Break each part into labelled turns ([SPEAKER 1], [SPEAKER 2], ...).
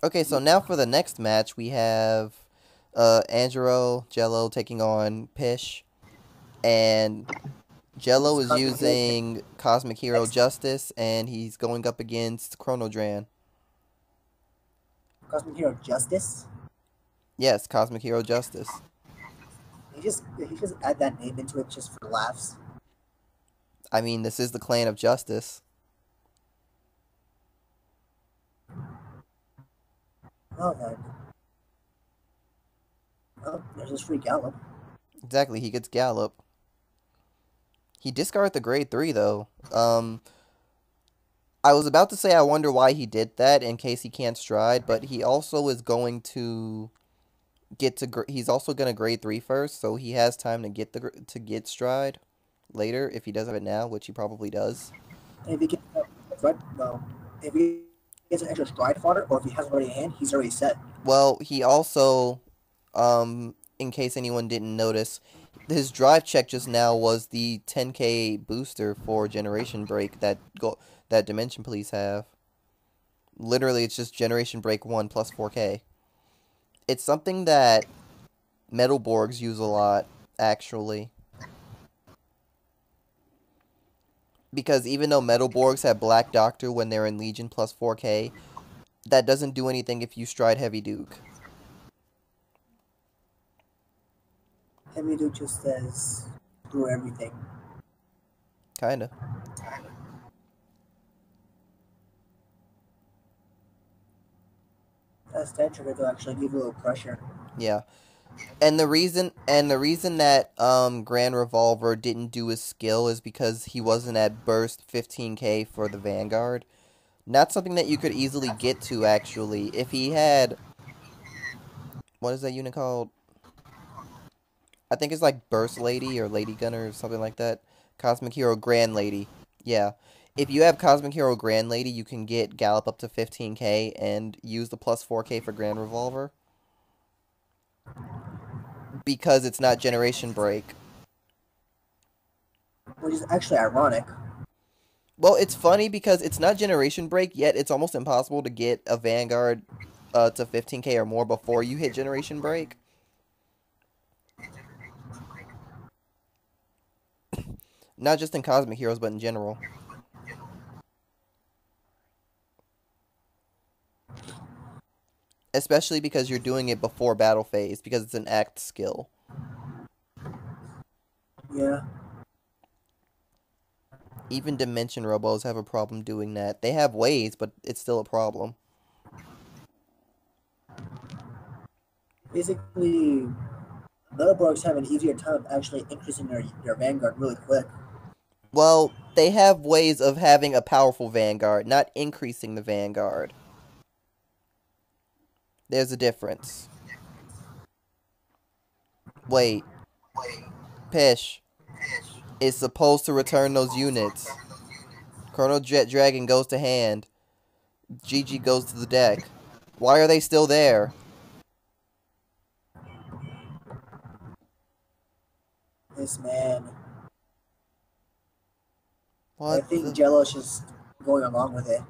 [SPEAKER 1] Okay, so now for the next match, we have Anjaro, Jello taking on Pish, and Jello
[SPEAKER 2] It's
[SPEAKER 1] is
[SPEAKER 2] Cosmic Hero
[SPEAKER 1] using Cosmic Hero
[SPEAKER 2] X,
[SPEAKER 1] Justice, and he's going up against Chronodran.
[SPEAKER 2] Cosmic Hero Justice.
[SPEAKER 1] Yes, Cosmic Hero Justice.
[SPEAKER 2] He just add that name into it just for laughs.
[SPEAKER 1] I mean, this is the Clan of Justice.
[SPEAKER 2] Oh then. Oh, there's this free Gallop.
[SPEAKER 1] Exactly, he gets Gallop. He discarded the grade 3, though. I was about to say I wonder why he did that in case he can't stride, but he also is going to he's also going to grade 3 first, so he has time to get stride later if he doesn't have it now, which he probably does.
[SPEAKER 2] And if he gets stride, well, if he gets an extra stride fodder, or if he has it already in hand, he's already set.
[SPEAKER 1] Well, he also, in case anyone didn't notice, his drive check just now was the 10k booster for Generation Break that Dimension Police have. Literally, it's just Generation Break 1 plus 4k. It's something that Metalborgs use a lot, actually. Because even though Metalborgs have Black Doctor when they're in Legion plus 4k, that doesn't do anything if you stride Heavy Duke.
[SPEAKER 2] Heavy Dude just says screw everything.
[SPEAKER 1] Kinda.
[SPEAKER 2] That's that trigger to actually give a little pressure.
[SPEAKER 1] Yeah. And the reason that Grand Revolver didn't do his skill is because he wasn't at burst 15k for the Vanguard. Not something that you could easily get to actually. If he had, what is that unit called? I think it's like Burst Lady or Lady Gunner or something like that. Cosmic Hero Grand Lady. Yeah. If you have Cosmic Hero Grand Lady, you can get Gallop up to 15k and use the plus 4k for Grand Revolver. Because it's not Generation Break.
[SPEAKER 2] Which is actually ironic.
[SPEAKER 1] Well, it's funny because it's not Generation Break, yet it's almost impossible to get a Vanguard to 15k or more before you hit Generation Break. Not just in Cosmic Heroes, but in general. Especially because you're doing it before battle phase, because it's an act skill.
[SPEAKER 2] Yeah.
[SPEAKER 1] Even Dimension Robos have a problem doing that. They have ways, but it's still a problem.
[SPEAKER 2] Basically, Metalborgs have an easier time actually increasing their Vanguard really quick.
[SPEAKER 1] Well, they have ways of having a powerful Vanguard, not increasing the Vanguard. There's a difference. Wait, Pish is supposed to return those units. Chrono Jet Dragon goes to hand. GG goes to the deck. Why are they still there?
[SPEAKER 2] This man. I
[SPEAKER 1] What
[SPEAKER 2] think
[SPEAKER 1] the?
[SPEAKER 2] Jello's just going along with it.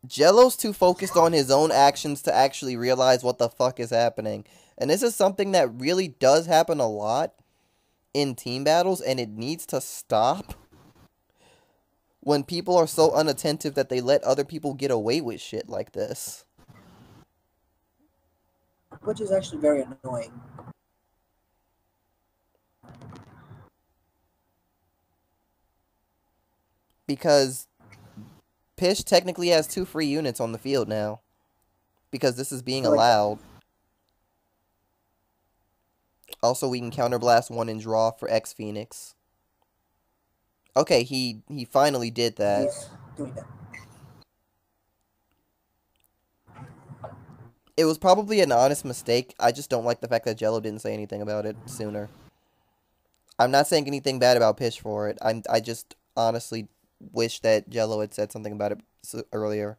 [SPEAKER 1] Jello's too focused on his own actions to actually realize what the fuck is happening. And this is something that really does happen a lot in team battles, and it needs to stop when people are so unattentive that they let other people get away with shit like this.
[SPEAKER 2] Which is actually very annoying.
[SPEAKER 1] Because Pish technically has 2 free units on the field now. Because this is being
[SPEAKER 2] So like
[SPEAKER 1] allowed. Also, we can counterblast 1 and draw for X Phoenix. Okay, he finally did that.
[SPEAKER 2] he's doing that.
[SPEAKER 1] It was probably an honest mistake. I just don't like the fact that Jello didn't say anything about it sooner. I'm not saying anything bad about Pish for it. I just honestly wish that Jello had said something about it earlier.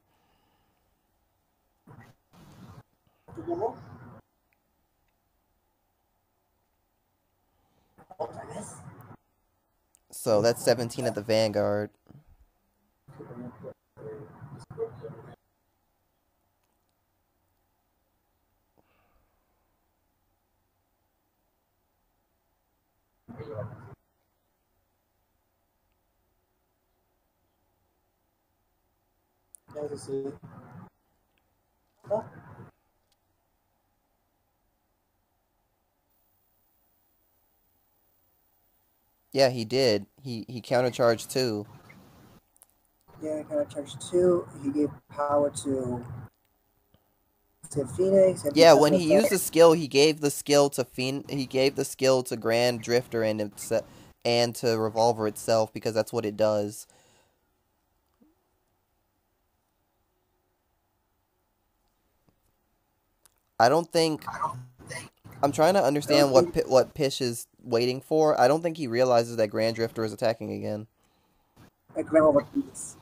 [SPEAKER 1] So that's 17 at the Vanguard.
[SPEAKER 2] Let's see. Oh,
[SPEAKER 1] Yeah, he did. He countercharged too.
[SPEAKER 2] yeah, kind of charge 2. He gave power to Phoenix, and
[SPEAKER 1] Yeah,
[SPEAKER 2] because
[SPEAKER 1] when
[SPEAKER 2] of
[SPEAKER 1] he
[SPEAKER 2] that,
[SPEAKER 1] used the skill, he gave the skill to Grand Drifter and to Revolver itself because that's what it does. I don't think I'm trying to
[SPEAKER 2] I don't
[SPEAKER 1] understand
[SPEAKER 2] think
[SPEAKER 1] what Pish is waiting for. I don't think he realizes that Grand Drifter is attacking again.
[SPEAKER 2] my grandma would do this.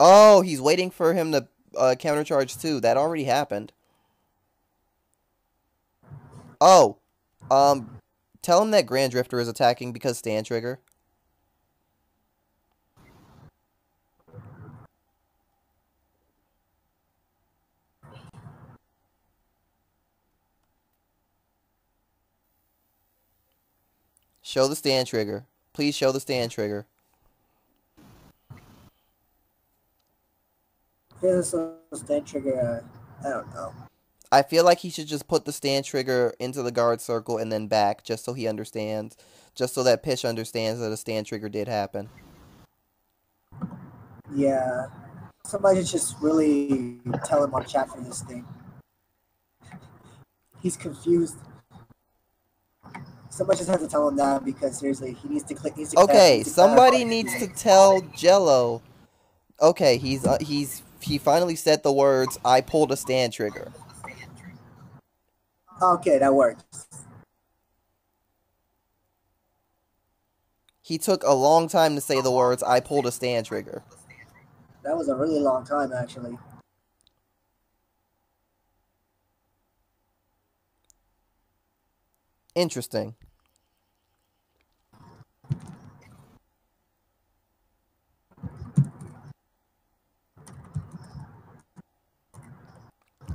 [SPEAKER 1] Oh, he's waiting for him to countercharge too. That already happened. Oh, um, tell him that Grand Drifter is attacking because stand trigger. Show the stand trigger. Please show the stand trigger.
[SPEAKER 2] Here's a stand trigger. I don't know.
[SPEAKER 1] I feel like he should just put the stand trigger into the guard circle and then back, just so he understands, just so that Pish understands that a stand trigger did happen.
[SPEAKER 2] Yeah, somebody should just really tell him on chat for this thing. He's confused. Somebody just has to tell him that because seriously, he needs to click.
[SPEAKER 1] Okay,
[SPEAKER 2] Needs to clarify
[SPEAKER 1] somebody
[SPEAKER 2] his
[SPEAKER 1] needs to
[SPEAKER 2] name.
[SPEAKER 1] tell Jello. Okay, he finally said the words, "I pulled a stand trigger."
[SPEAKER 2] Okay, that works.
[SPEAKER 1] He took a long time to say the words, "I pulled a stand trigger."
[SPEAKER 2] That was a really long time, actually.
[SPEAKER 1] Interesting.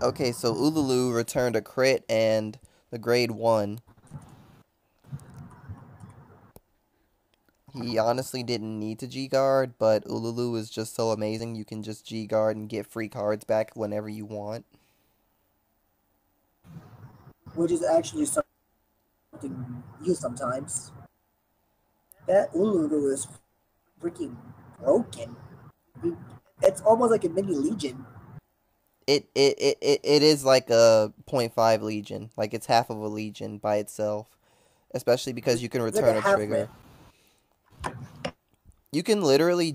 [SPEAKER 1] Okay, so Ululu returned a crit and the grade 1. He honestly didn't need to G-Guard, but Ululu is just so amazing you can just G-Guard and get free cards back whenever you want.
[SPEAKER 2] Which is actually something used sometimes. That Uluru is freaking broken. It's almost like a mini Legion.
[SPEAKER 1] It is like a .5 Legion. Like it's half of a Legion by itself. Especially because you can
[SPEAKER 2] It's like a
[SPEAKER 1] return a
[SPEAKER 2] half man.
[SPEAKER 1] trigger. You
[SPEAKER 2] You
[SPEAKER 1] can literally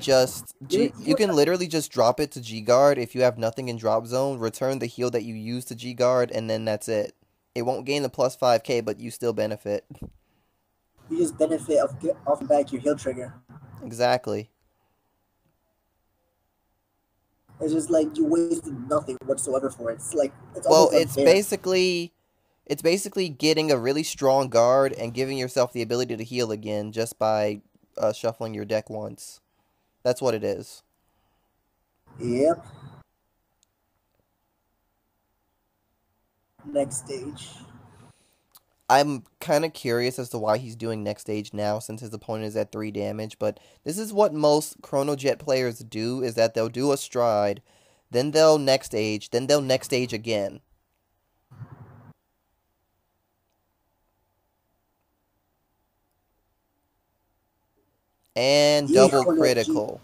[SPEAKER 1] just drop it to G guard if you have nothing in drop zone, return the heal that you use to G guard, and then that's it. It won't gain the plus 5k, but you still benefit.
[SPEAKER 2] just benefit of off back your heal trigger.
[SPEAKER 1] Exactly.
[SPEAKER 2] It's just like you wasted nothing whatsoever for it. It's like it's
[SPEAKER 1] Well,
[SPEAKER 2] almost unfair.
[SPEAKER 1] it's basically getting a really strong guard and giving yourself the ability to heal again just by shuffling your deck once. That's what it is.
[SPEAKER 2] Yep. Next stage.
[SPEAKER 1] I'm kind of curious as to why he's doing next stage now since his opponent is at 3 damage, but this is what most Chrono Jet players do, is that they'll do a stride, then they'll next stage, then they'll next stage again. And double
[SPEAKER 2] Híjole, G.
[SPEAKER 1] critical.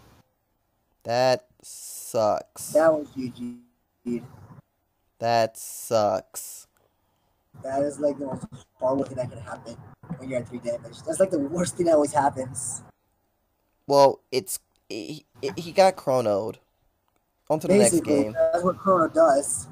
[SPEAKER 1] That sucks.
[SPEAKER 2] That was GG.
[SPEAKER 1] That sucks.
[SPEAKER 2] That is like the most horrible thing that can happen when you're at 3 damage. That's like the worst thing that always happens.
[SPEAKER 1] Well, he got chronoed. On to the next
[SPEAKER 2] Basically,
[SPEAKER 1] game.
[SPEAKER 2] that's what Chrono does.